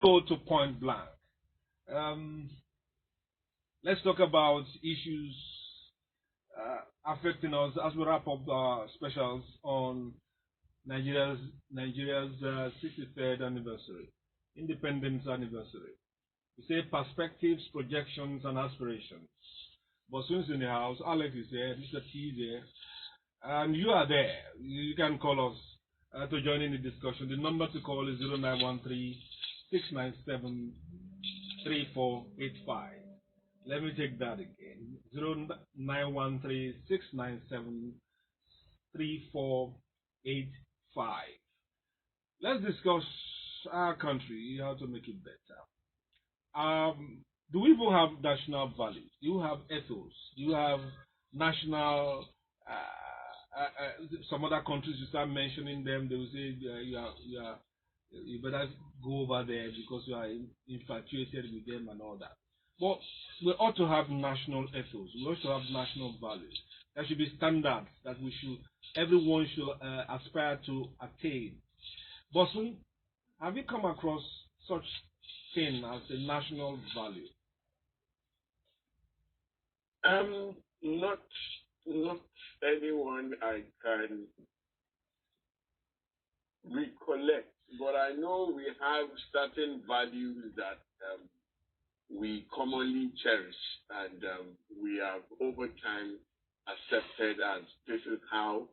Go to point blank. Um, let's talk about issues affecting us as we wrap up our specials on Nigeria's Nigeria's 63rd anniversary, independence anniversary. We say perspectives, projections, and aspirations. Bosun's in the house, Alex is there, Mr. T is there, and you are there. You can call us to join in the discussion. The number to call is 0913 697 3485. Let me take that again. 0913 697 3485. Let's discuss our country, how to make it better. Do we even have national values? Do you have ethos? Do you have national? Some other countries, you start mentioning them, they will say you better go over there because you are infatuated with them and all that. But we ought to have national ethos. We ought to have national values. There should be standards that everyone should aspire to attain. Bosun, have you come across such thing as a national value? Not anyone I can recollect, but I know we have certain values that we commonly cherish, and we have over time accepted as this is how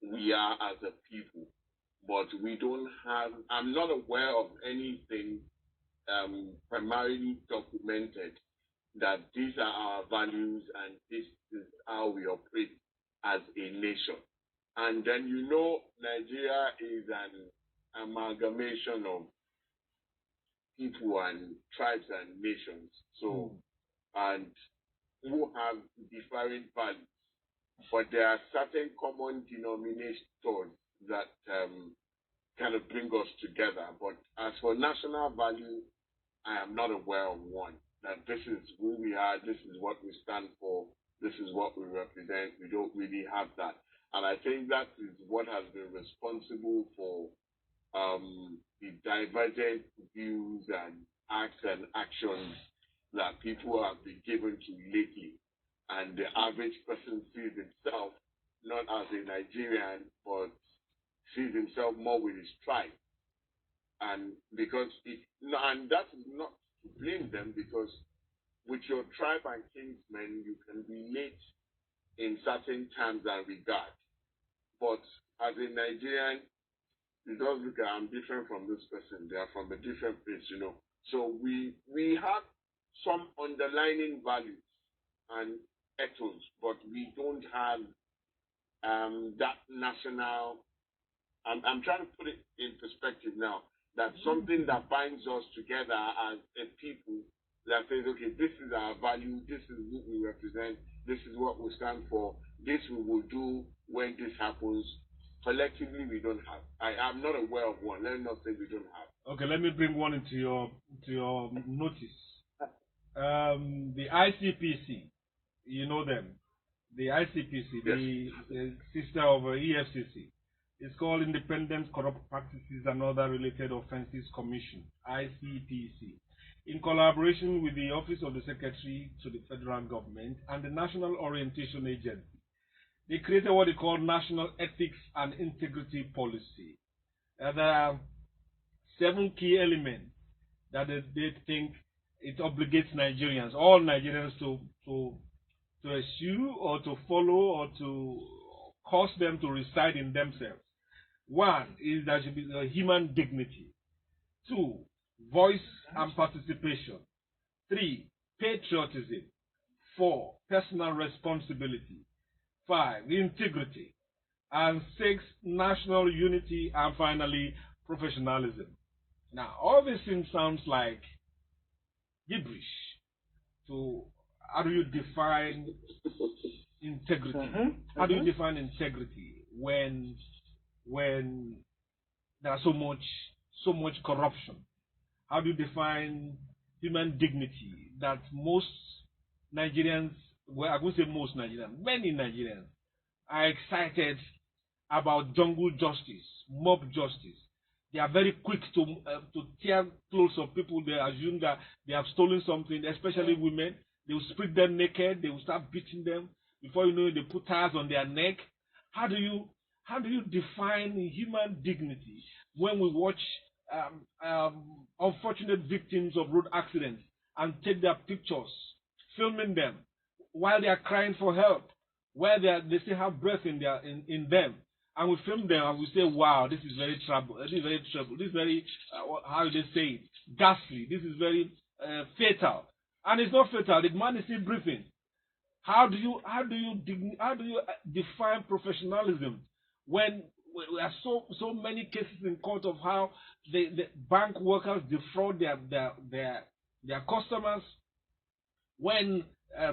we are as a people. But we don't have, I'm not aware of anything primarily documented that these are our values and this is how we operate as a nation. And then Nigeria is an amalgamation of people and tribes and nations. So, and who have different values. But there are certain common denominators that kind of bring us together. But as for national value, I am not aware of one. That this is who we are, this is what we stand for, this is what we represent. We don't really have that. And I think that is what has been responsible for the divergent views and acts and actions that people have been given to lately. And the average person sees himself not as a Nigerian, but sees himself more with his tribe. And and that is not to blame them, because with your tribe and kinsmen, you can relate in certain terms and regard. But as a Nigerian, you don't look at, I'm different from this person. They are from a different place, So we have some underlying values and ethos, but we don't have that national. I'm trying to put it in perspective now. That's something that binds us together as a people, that says, okay, this is our value, this is what we represent, this is what we stand for, this we will do when this happens. Collectively, we don't have. I am not aware of one. Let me not say we don't have. Okay, let me bring one into your notice. The ICPC, you know them. The ICPC, yes. the sister of EFCC. It's called Independent Corrupt Practices and Other Related Offences Commission, ICPC, in collaboration with the Office of the Secretary to the Federal Government and the National Orientation Agency. They created what they call National Ethics and Integrity Policy. There are 7 key elements that they think it obligates Nigerians, all Nigerians, to eschew or to follow or to cause them to reside in themselves. 1 is there should be human dignity. 2, voice and participation. 3, patriotism. 4, personal responsibility. 5, integrity. And 6, national unity. And finally, professionalism. Now, all these things sounds like gibberish. So, how do you define integrity? How do you define integrity when there's so much corruption? How do you define human dignity that most Nigerians, well, I would say most Nigerians, many Nigerians are excited about jungle justice, mob justice, They are very quick to tear clothes of people. They assume that they have stolen something, especially women. They will strip them naked. They will start beating them. Before you know it, they put tires on their neck. How do you define human dignity when we watch unfortunate victims of road accidents and take their pictures, filming them while they are crying for help, while they still have breath in them, and we film them and we say, wow, this is very trouble, this is very trouble, this is very how do they say it, ghastly, this is very fatal, and it's not fatal. The man is still breathing. How do you define professionalism when we have so many cases in court of how the bank workers defraud their customers, when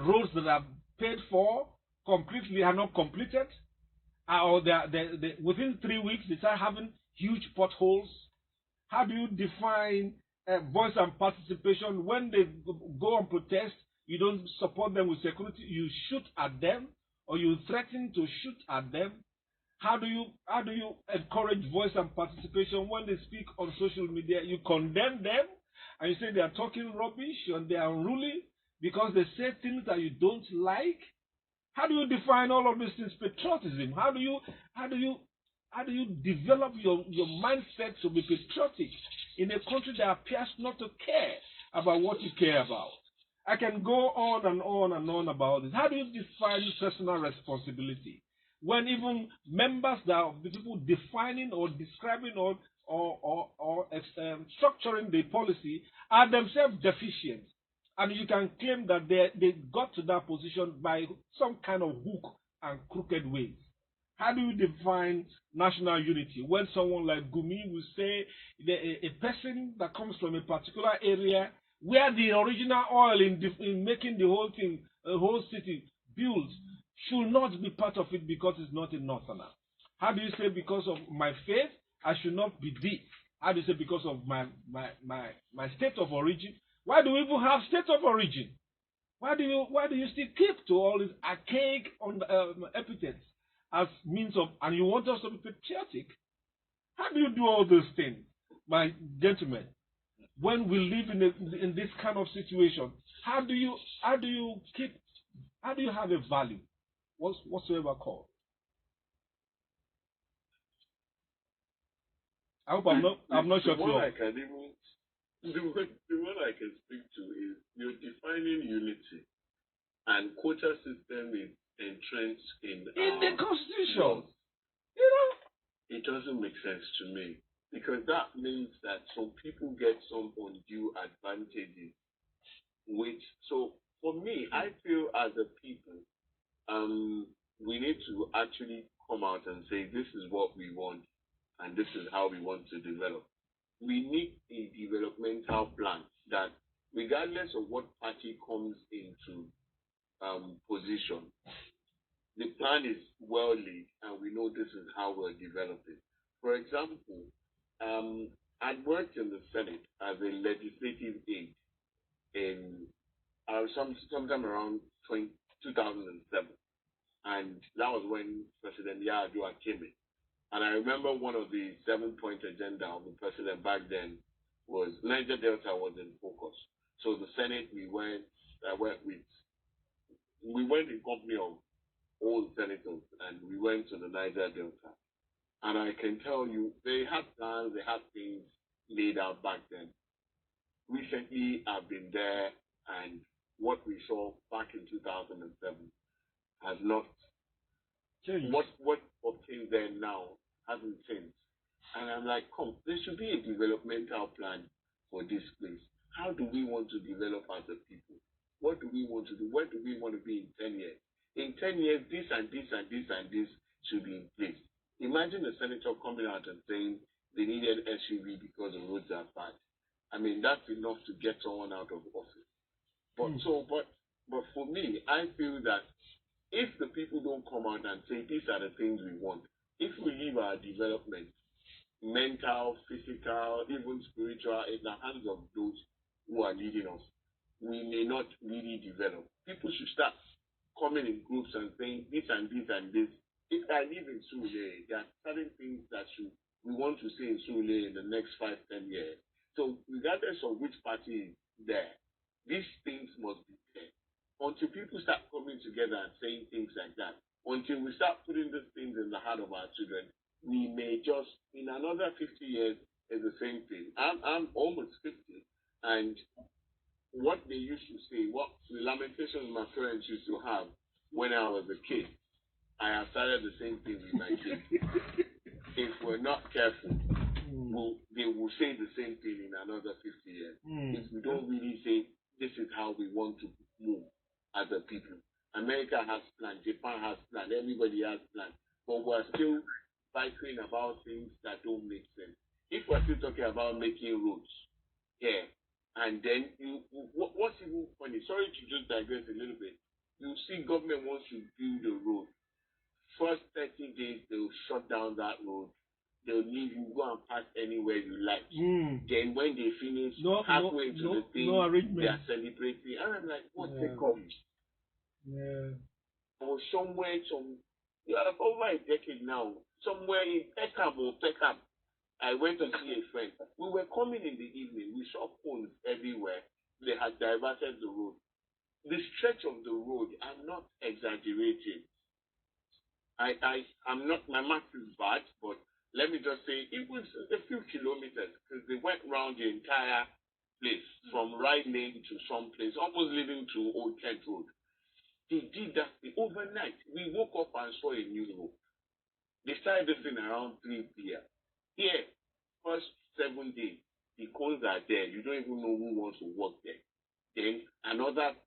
roads that are paid for completely are not completed, or within 3 weeks they start having huge potholes? How do you define voice and participation when they go on protest? You don't support them with security. You shoot at them, or you threaten to shoot at them. How do you encourage voice and participation when they speak on social media? You condemn them, and you say they are talking rubbish and they are unruly because they say things that you don't like. How do you define all of these things? Patriotism. How do you develop your mindset to be patriotic in a country that appears not to care about what you care about? I can go on and on and on about this. How do you define personal responsibility when even members that are the people defining or describing or structuring the policy are themselves deficient? And you can claim that they got to that position by some kind of hook and crooked ways. How do you define national unity when someone like Gumi will say a person that comes from a particular area where the original oil in making the whole thing, a whole city built, should not be part of it because it's not a northerner? How do you say because of my faith I should not be this? How do you say because of my state of origin? Why do we even have state of origin? Why do you still keep to all these archaic epithets as means of, and you want us to be patriotic? How do you do all those things, my gentlemen? When we live in this kind of situation, how do you have a value, whatsoever called? I hope I'm not shut you off. The one I can speak to is you're defining unity, and quota system is entrenched in the Constitution. Laws. It doesn't make sense to me, because that means that some people get some undue advantages. So for me, I feel as a people, we need to actually come out and say this is what we want, and this is how we want to develop. We need a developmental plan that, regardless of what party comes into position, the plan is well laid, and we know this is how we're developing. For example, I worked in the Senate as a legislative aide in sometime around 2007, and that was when President Yar'Adua came in. And I remember one of the 7-point agenda of the president back then was Niger Delta was in focus. So the Senate, we went in company of all the senators, and we went to the Niger Delta. And I can tell you, they had plans, they had things laid out back then. Recently, I've been there, and what we saw back in 2007 has not changed. What obtained there now hasn't changed. And I'm like, there should be a developmental plan for this place. How do we want to develop as a people? What do we want to do? Where do we want to be in 10 years? In 10 years, this and this and this and this should be in place. Imagine a senator coming out and saying they needed SUV because the roads are bad. I mean, that's enough to get someone out of office. But for me, I feel that if the people don't come out and say these are the things we want, if we leave our development, mental, physical, even spiritual, in the hands of those who are leading us, we may not really develop. People should start coming in groups and saying this and this and this. If I live in Sule, there are certain things that we want to see in Sule in the next 5, 10 years. So regardless of which party is there, these things must be there. Until people start coming together and saying things like that, until we start putting these things in the heart of our children, we may just, in another 50 years, it's the same thing. I'm almost 50, and what they used to say, what the lamentations my parents used to have when I was a kid, I have started the same thing with my kids. If we're not careful, they will say the same thing in another 50 years. If we don't really say, this is how we want to move as a people. America has plans, Japan has plans, everybody has plans, but we're still fighting about things that don't make sense. If we're still talking about making roads, yeah, and then what's even funny, sorry to just digress a little bit, you see government wants to build a road. First 30 days, they'll shut down that road. They'll leave you, go and pass anywhere you like. Then when they finish, halfway to the thing, they are celebrating. And I'm like, what's the cost? Yeah. I was somewhere, over a decade now, somewhere in Peckham. I went to see a friend. We were coming in the evening. We saw phones everywhere. They had diverted the road. The stretch of the road, I'm not exaggerating. I'm not, my math is bad, but let me just say it was a few kilometers because they went around the entire place from Rye Lane to some place, almost leading to Old Kent Road. They did that overnight. We woke up and saw a new road. They started this thing around 3 p.m. Here, first 7 days, the cones are there. You don't even know who wants to work there. Then another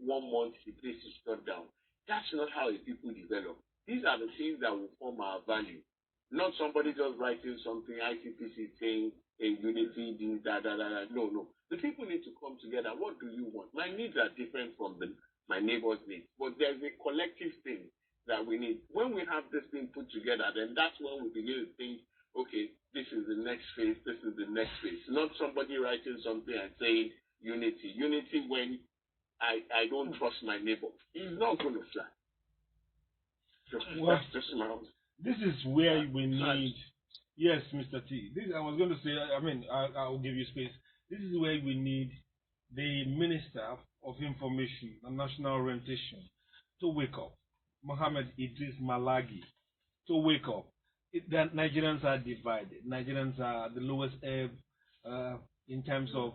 1 month, the place is shut down. That's not how the people develop. These are the things that will form our value. Not somebody just writing something, ICPC saying, in unity, No. The people need to come together. What do you want? My needs are different from my neighbor's needs. But there's a collective thing that we need. When we have this thing put together, then that's when we begin to think, okay, this is the next phase, this is the next phase. Not somebody writing something and saying unity. Unity when I don't trust my neighbor. He's not going to fly. Well, that's just my own. This is where we need, yes, Mr. T. I was going to say, I will give you space. This is where we need the Minister of Information and National Orientation to wake up. Mohammed Idris Malagi, to wake up. That Nigerians are divided. Nigerians are the lowest ebb in terms of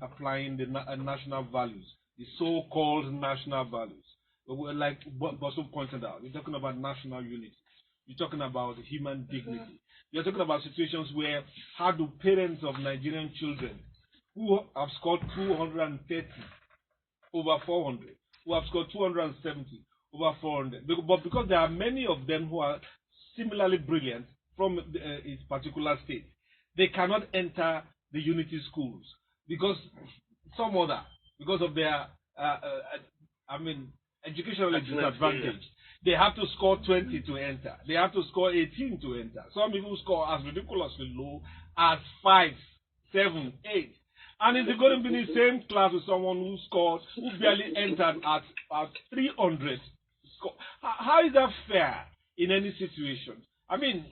applying the national values, the so-called national values. But like Bosu pointed out, you're talking about national unity. You're talking about human dignity. You're talking about situations where how do parents of Nigerian children who have scored 230 over 400, who have scored 270 over 400, but because there are many of them who are similarly brilliant from a particular state, they cannot enter the unity schools because because of their educationally disadvantaged. They have to score 20 to enter. They have to score 18 to enter. Some people score as ridiculously low as 5, 7, 8. And is it going to be the same class with someone who barely entered at 300 score? How is that fair in any situation?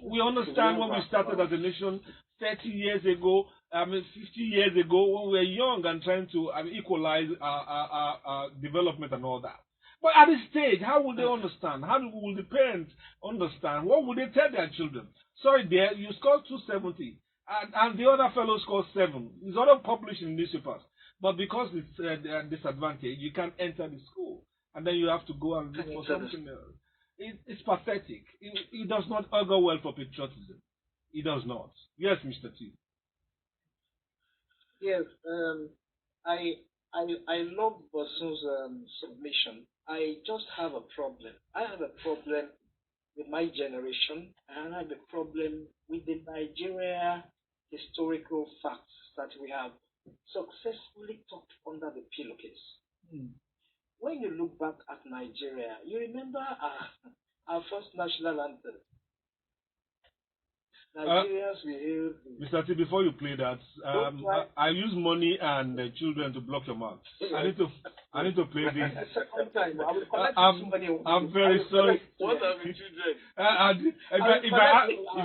We understand when we started as a nation 30 years ago, 50 years ago, when we were young and trying to equalize our development and all that. But at this stage, how will they understand? How will the parents understand? What will they tell their children? Sorry, dear, you scored 270, and the other fellow scored 7. It's all published in newspapers. But because it's a disadvantage, you can't enter the school. And then you have to go and look for something else. It's pathetic. It does not augur well for patriotism. It does not. Yes, Mr. T. Yes, I love Bosun's submission. I just have a problem. I have a problem with my generation, and I have a problem with the Nigeria historical facts that we have successfully tucked under the pillowcase. When you look back at Nigeria, you remember our first national anthem. Nigerians behave. Mr. T, before you play that, I use money and children to block your mouth. I need to play this. I'm very sorry. What are the children? If I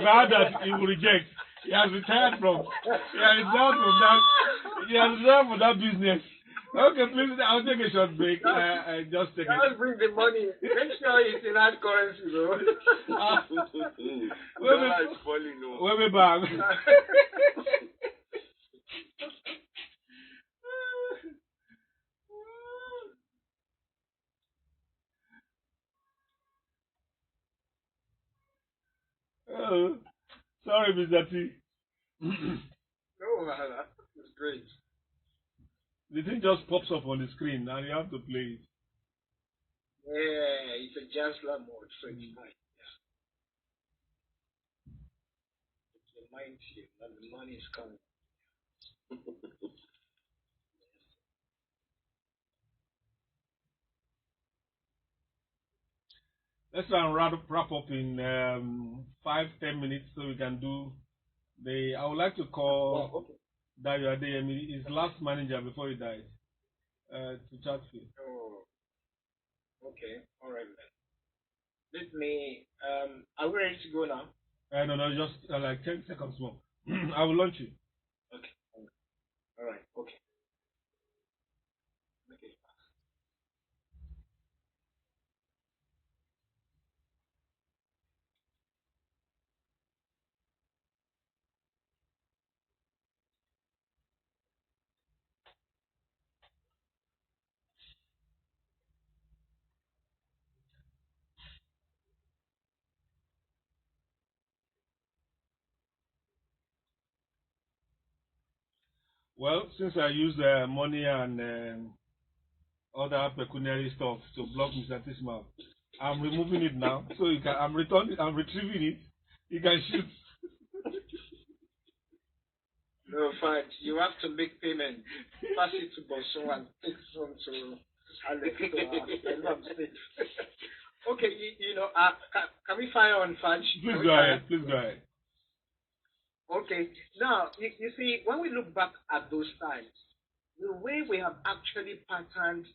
had that, he would reject. He has retired from that business. Okay, please, I'll take a short break. Just take it. Just bring the money. Make sure it's in hard currency, though. We'll be back. Oh, sorry, Mr. T. No, that's great. The thing just pops up on the screen and you have to play it. Yeah, it's a Jasla mode, so it's fine. Yeah. It reminds you that the money is coming. Let's try and wrap up in 5-10 minutes so we can do I would like to call Dayo Adeyemi, his last manager before he died, to chat with. Oh, okay, all right then. Let me. Are we ready to go now? No, just like 10 seconds more. I will launch you. Okay. All right. Okay. Make it fast. Well, since I use money and other pecuniary stuff to block Mr. T's mouth, I'm removing it now. So I'm retrieving it. You can shoot. No, fine. You have to make payment. Pass it to Bosso and take some to Alex. Okay, can we fire on Fudge? Please go ahead. Okay, now, you see, when we look back at those times, the way we have actually patterned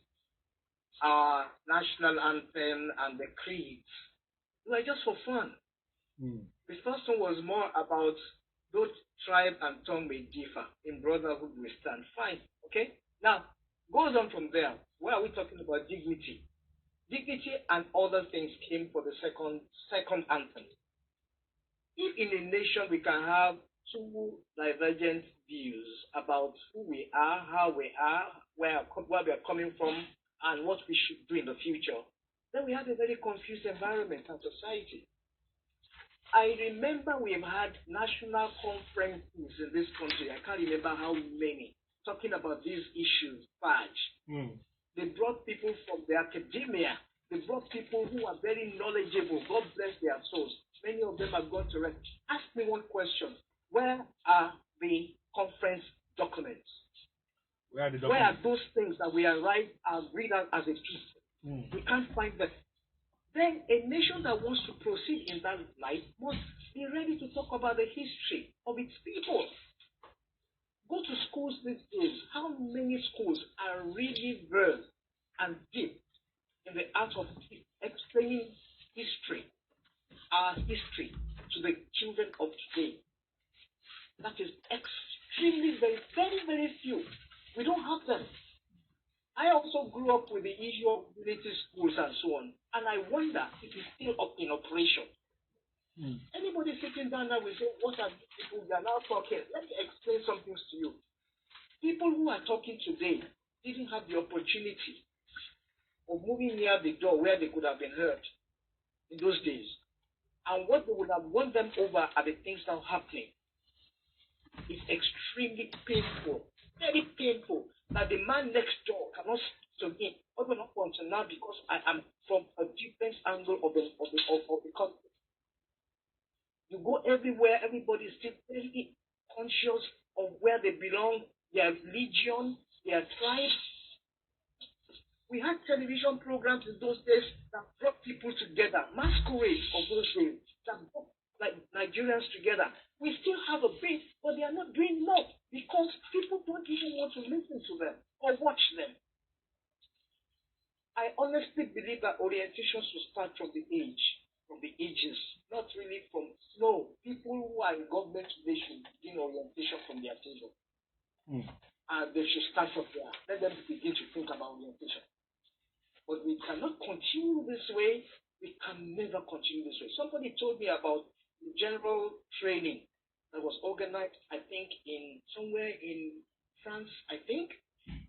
our national anthem and the creeds were just for fun. The first one was more about though tribe and tongue may differ, in brotherhood we stand. Fine, okay? Now, goes on from there. Where are we talking about dignity? Dignity and other things came for the second anthem. If in a nation we can have two divergent views about who we are, how we are, where we are coming from, and what we should do in the future, then we have a very confused environment and society. I remember we've had national conferences in this country, I can't remember how many, talking about these issues, They brought people from the academia. They brought people who are very knowledgeable. God bless their souls. Many of them have gone to rest. Ask me one question. Where are the conference documents? Where are those things that we are read out as a people? We can't find them. Then a nation that wants to proceed in that light must be ready to talk about the history of its people. Go to schools these days. How many schools are really versed and deep in the art of explaining history, our history, to the children of today? That is extremely, very, very, very few. We don't have them. I also grew up with the issue of military schools and so on, and I wonder if it's still up in operation. Anybody sitting down there will say, what are these people? They are now talking. Let me explain some things to you. People who are talking today didn't have the opportunity of moving near the door where they could have been heard in those days. And what they would have won them over are the things that are happening. It's extremely painful, very painful, that the man next door cannot speak to me, even up until now, because I am from a different angle of the country. You go everywhere, everybody is still very conscious of where they belong, their religion, their tribe. We had television programs in those days that brought people together, masquerades of those days, that brought like Nigerians together. We still have a bit, but they are not doing more because people don't even want to listen to them or watch them. I honestly believe that orientation should start from the ages, not really from no people who are in government. They should begin orientation from their table, and they should start from there. Let them begin to think about orientation. But we cannot continue this way. We can never continue this way. Somebody told me about the general training that was organized, I think, in somewhere in France, I think.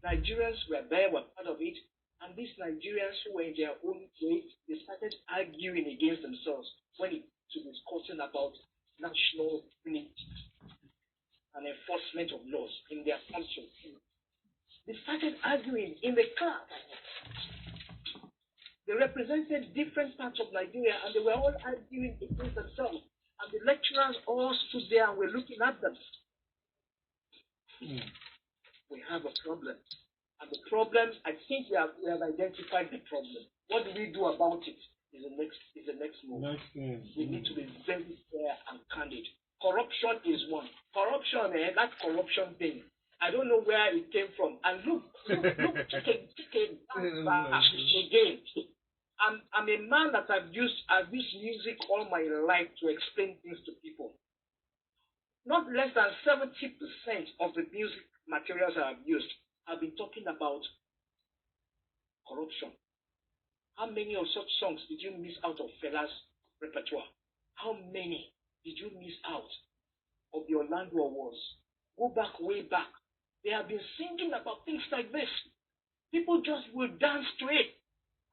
Nigerians were there, were part of it, and these Nigerians who were in their own way, they started arguing against themselves when it was discussing about national unity and enforcement of laws in their country. They started arguing in the class. They represented different parts of Nigeria, and they were all arguing against themselves. And the lecturers all stood there and were looking at them. We have a problem. And the problem, I think we have identified the problem. What do we do about it is the next move. We need to be very fair and candid. Corruption is one. Corruption, that corruption thing, I don't know where it came from. And look, again. I'm a man that I've used music all my life to explain things to people. Not less than 70% of the music materials I've used have been talking about corruption. How many of such songs did you miss out of Fela's repertoire? How many did you miss out of the Orlando Awards? Go back, way back. They have been singing about things like this. People just will dance to it.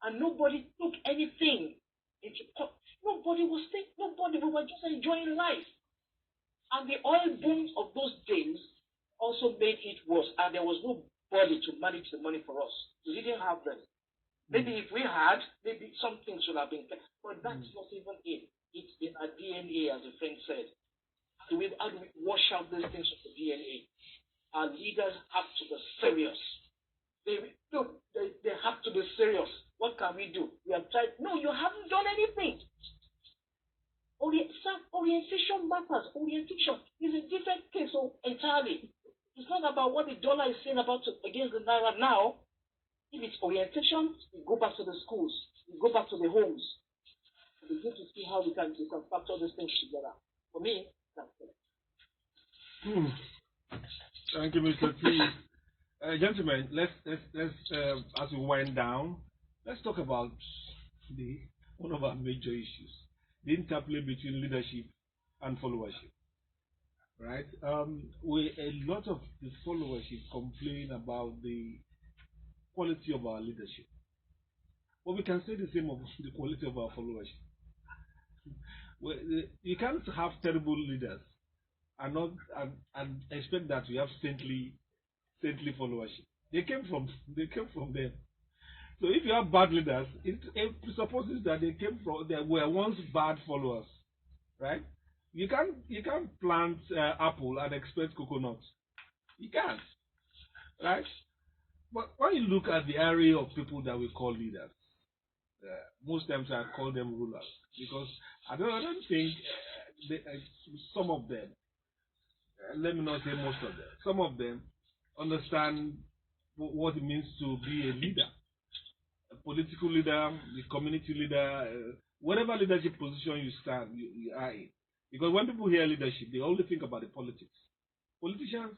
And nobody took anything into account. Nobody, we were just enjoying life. And the oil booms of those days also made it worse. And there was nobody to manage the money for us. We didn't have them. Maybe if we had, maybe some things should have been kept. But that's not even it. It's in our DNA, as a friend said. How do we wash out these things from the DNA? Our leaders have to be serious. They have to be serious. What can we do? We have tried. No, you haven't done anything. Orientation matters. Orientation is a different case entirely. It's not about what the dollar is saying against the naira now. If it's orientation, we go back to the schools. We go back to the homes. We begin to see how we can factor these things together. For me, that's it. Thank you, Mr. T. Gentlemen, let's as we wind down, let's talk about one of our major issues: the interplay between leadership and followership. Right? A lot of the followership complain about the quality of our leadership, but we can say the same of the quality of our followership. You can't have terrible leaders and expect that we have saintly followership. They came from them. So if you have bad leaders, it presupposes that they were once bad followers, right? You can't plant apple and expect coconut. You can't, right? But when you look at the area of people that we call leaders, most times I call them rulers because I don't think some of them, let me not say most of them, some of them understand what it means to be a leader, a political leader, a community leader, whatever leadership position you are in. Because when people hear leadership, they only think about the politics. Politicians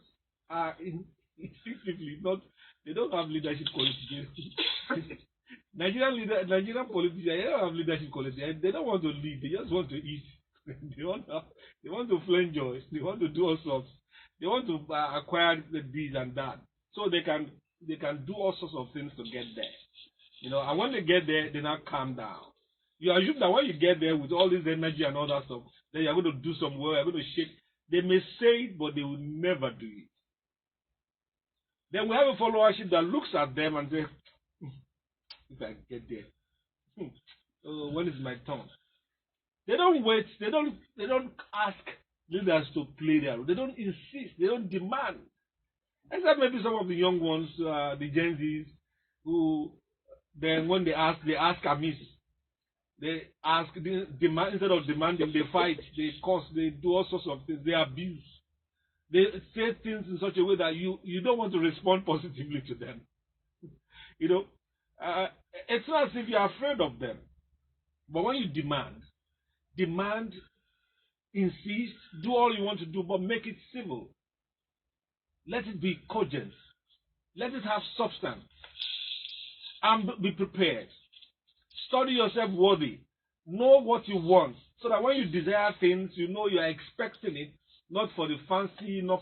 are instinctively not, they don't have leadership qualities. Nigerian politicians, they don't have leadership qualities. They don't want to lead, they just want to eat. They want to flange joy. They want to do all sorts. They want to acquire this and that, so they can do all sorts of things to get there. And when they get there, they now calm down. You assume that when you get there with all this energy and all that stuff, then you're going to do some work, you're going to shake. They may say it, but they will never do it. Then we have a followership that looks at them and says, if I get there, when is my turn? They don't wait. They don't ask leaders to play their role. They don't insist. They don't demand. Except maybe some of the young ones, the Gen Zs, who then when they ask amiss. They ask, they demand, instead of demanding, they fight, they curse, they do all sorts of things, they abuse. They say things in such a way that you don't want to respond positively to them. You know, it's not as if you're afraid of them. But when you demand, insist, do all you want to do, but make it civil. Let it be cogent. Let it have substance. And be prepared. Study yourself worthy. Know what you want. So that when you desire things, you know you are expecting it, not for the fancy, not